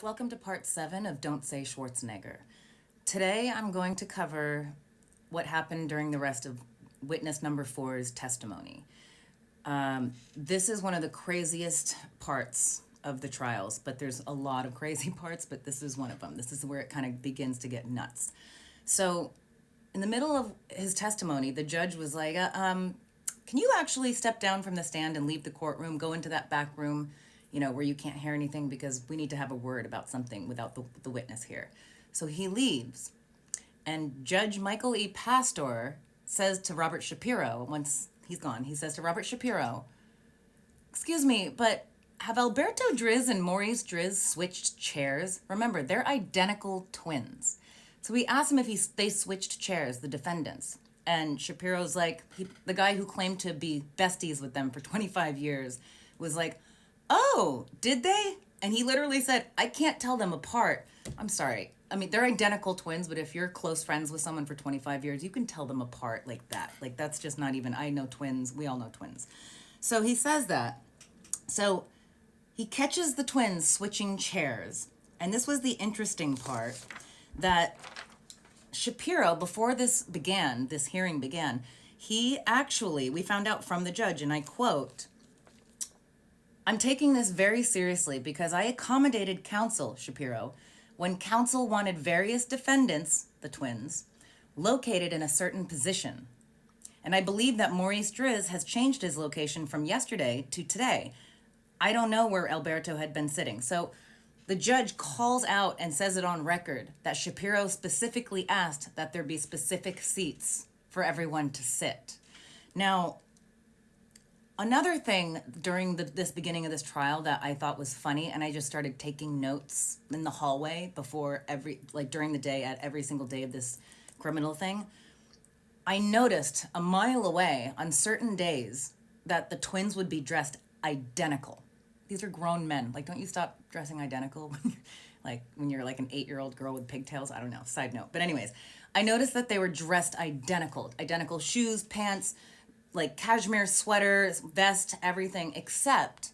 Welcome to part 7 of Don't Say Schwarzenegger. Today I'm going to cover what happened during the rest of witness number 4's testimony. This is one of the craziest parts of the trials, but there's a lot of crazy parts, but this is one of them. This is where it kind of begins to get nuts. So, in the middle of his testimony, the judge was like, can you actually step down from the stand and leave the courtroom, go into that back room, where you can't hear anything because we need to have a word about something without the witness here. So he leaves. And Judge Michael E. Pastor says to Robert Shapiro, once he's gone, he says to Robert Shapiro, excuse me, but have Alberto Driz and Maurice Driz switched chairs? Remember, they're identical twins. So we asked him if they switched chairs, the defendants. And Shapiro's like, the guy who claimed to be besties with them for 25 years was like, oh, did they? And he literally said, I can't tell them apart. I'm sorry. I mean, they're identical twins, but if you're close friends with someone for 25 years, you can tell them apart like that. Like, that's just not even, I know twins. We all know twins. So he says that. So he catches the twins switching chairs. And this was the interesting part, that Shapiro, before this hearing began, he actually, we found out from the judge, and I quote, I'm taking this very seriously because I accommodated counsel, Shapiro, when counsel wanted various defendants, the twins, located in a certain position. And I believe that Maurice Driz has changed his location from yesterday to today. I don't know where Alberto had been sitting. So the judge calls out and says it on record that Shapiro specifically asked that there be specific seats for everyone to sit. Now, another thing during this beginning of this trial that I thought was funny, and I just started taking notes in the hallway before during the day at every single day of this criminal thing, I noticed a mile away on certain days that the twins would be dressed identical. These are grown men. Like, don't you stop dressing identical? Like when you're like an 8-year-old girl with pigtails? I don't know. Side note. But anyways, I noticed that they were dressed identical shoes, pants, like cashmere sweaters, vest, everything, except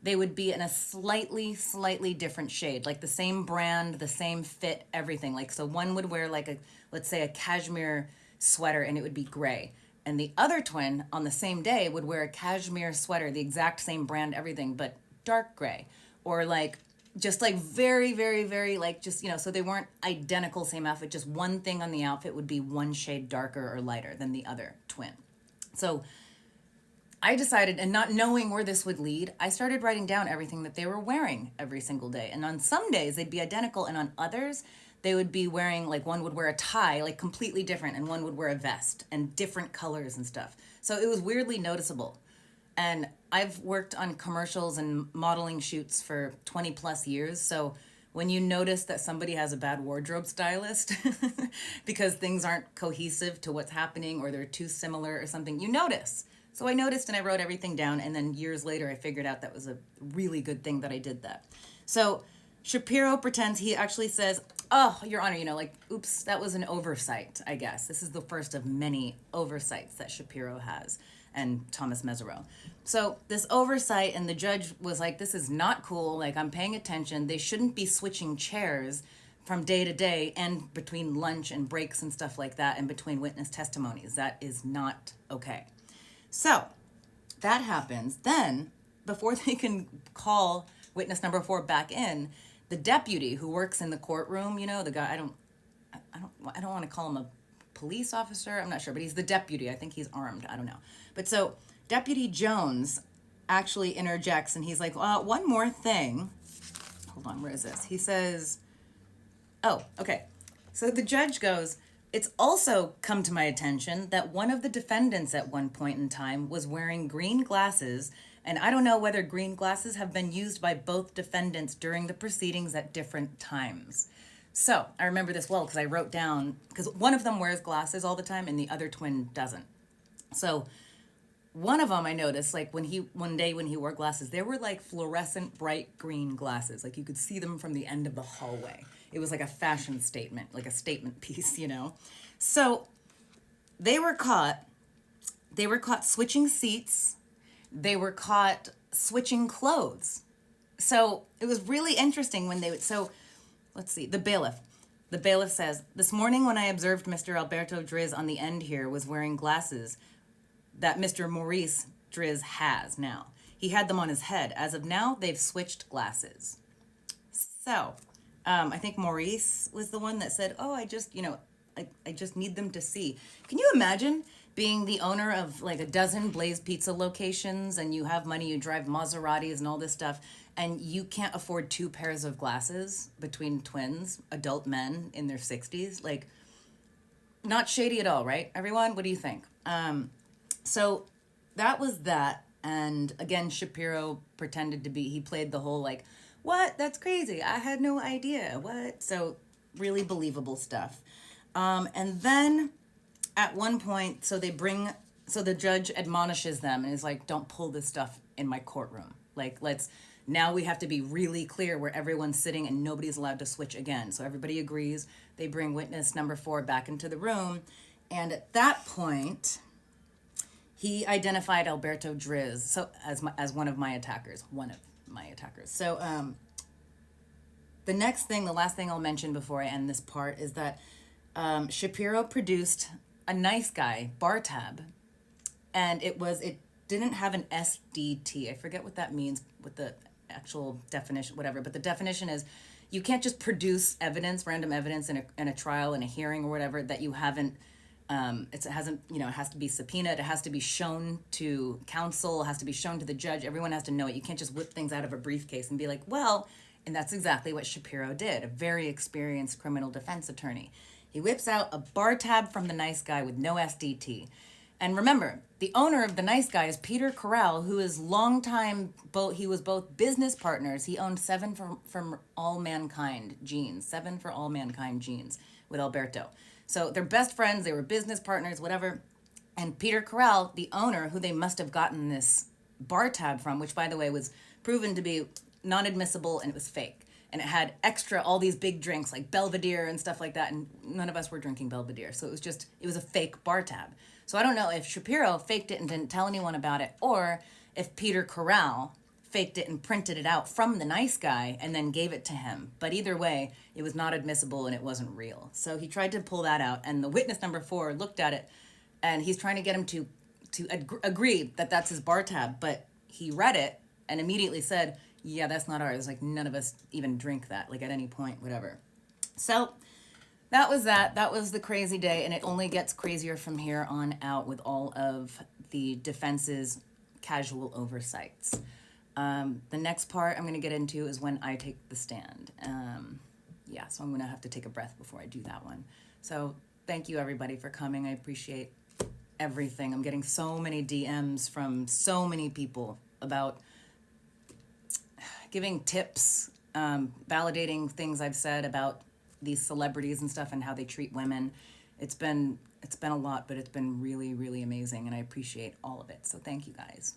they would be in a slightly different shade, like the same brand, the same fit, everything. Like, so one would wear like let's say a cashmere sweater and it would be gray. And the other twin on the same day would wear a cashmere sweater, the exact same brand, everything, but dark gray. Or like, just like very, like just, so they weren't identical, same outfit, just one thing on the outfit would be one shade darker or lighter than the other twin. So I decided, and not knowing where this would lead, I started writing down everything that they were wearing every single day. And on some days, they'd be identical, and on others, they would be wearing, like one would wear a tie, like completely different, and one would wear a vest, and different colors and stuff. So it was weirdly noticeable. And I've worked on commercials and modeling shoots for 20 plus years, so when you notice that somebody has a bad wardrobe stylist because things aren't cohesive to what's happening or they're too similar or something, you notice. So I noticed and I wrote everything down, and then years later I figured out that was a really good thing that I did that. So Shapiro pretends, he actually says, oh, Your Honor, oops, that was an oversight, I guess. This is the first of many oversights that Shapiro has, and Thomas Mesereau. So this oversight, and the judge was like, this is not cool, like I'm paying attention, they shouldn't be switching chairs from day to day and between lunch and breaks and stuff like that and between witness testimonies. That is not okay. So that happens. Then, before they can call witness number 4 back in, the deputy who works in the courtroom, the guy, I don't want to call him a police officer, I'm not sure, but he's the deputy. I think he's armed. I don't know. But so Deputy Jones actually interjects, and he's like, one more thing. Hold on, where is this? He says, oh, okay. So the judge goes, it's also come to my attention that one of the defendants at one point in time was wearing green glasses, and I don't know whether green glasses have been used by both defendants during the proceedings at different times. So I remember this well because I wrote down, because one of them wears glasses all the time and the other twin doesn't. So one of them I noticed, like one day when he wore glasses, they were like fluorescent bright green glasses. Like you could see them from the end of the hallway. It was like a fashion statement, like a statement piece, So they were caught switching seats. They were caught switching clothes. So it was really interesting when they would. So let's see. The bailiff. The bailiff says, "This morning when I observed Mr. Alberto Driz on the end here was wearing glasses that Mr. Maurice Driz has now. He had them on his head. As of now, they've switched glasses." So, I think Maurice was the one that said, "Oh, I just, I just need them to see." Can you imagine being the owner of like a dozen Blaze Pizza locations and you have money, you drive Maseratis and all this stuff, and you can't afford two pairs of glasses between twins, adult men in their 60s? Like, not shady at all, right? Everyone, what do you think? So that was that. And again, Shapiro pretended to be, he played the whole like, what? That's crazy. I had no idea. What? So really believable stuff. And then at one point, so the judge admonishes them and is like, don't pull this stuff in my courtroom. Like, now we have to be really clear where everyone's sitting and nobody's allowed to switch again. So everybody agrees. They bring witness number 4 back into the room. And at that point, he identified Alberto Driz as one of my attackers. So the last thing I'll mention before I end this part is that Shapiro produced a nice guy bar tab, and it didn't have an SDT. I forget what that means with the actual definition, whatever. But the definition is you can't just produce random evidence in a trial, in a hearing or whatever that you haven't. It has to be subpoenaed. It has to be shown to counsel. It has to be shown to the judge. Everyone has to know it. You can't just whip things out of a briefcase and be like, well, and that's exactly what Shapiro did. A very experienced criminal defense attorney. He whips out a bar tab from the nice guy with no SDT. And remember, the owner of the nice guy is Peter Corral, who is he was both business partners. He owned 7 for All Mankind jeans with Alberto. So they're best friends, they were business partners, whatever. And Peter Corral, the owner, who they must have gotten this bar tab from, which by the way was proven to be non-admissible and it was fake. And it had all these big drinks like Belvedere and stuff like that. And none of us were drinking Belvedere. So it was a fake bar tab. So I don't know if Shapiro faked it and didn't tell anyone about it, or if Peter Corral faked it and printed it out from the nice guy and then gave it to him. But either way, it was not admissible and it wasn't real. So he tried to pull that out, and the witness number 4 looked at it, and he's trying to get him to agree that that's his bar tab. But he read it and immediately said, yeah, that's not ours. Like, none of us even drink that, like, at any point, whatever. So that was that. That was the crazy day, and it only gets crazier from here on out with all of the defense's casual oversights. The next part I'm going to get into is when I take the stand. So I'm going to have to take a breath before I do that one. So thank you, everybody, for coming. I appreciate everything. I'm getting so many DMs from so many people about giving tips, validating things I've said about these celebrities and stuff and how they treat women. It's been a lot, but it's been really, really amazing, and I appreciate all of it. So thank you, guys.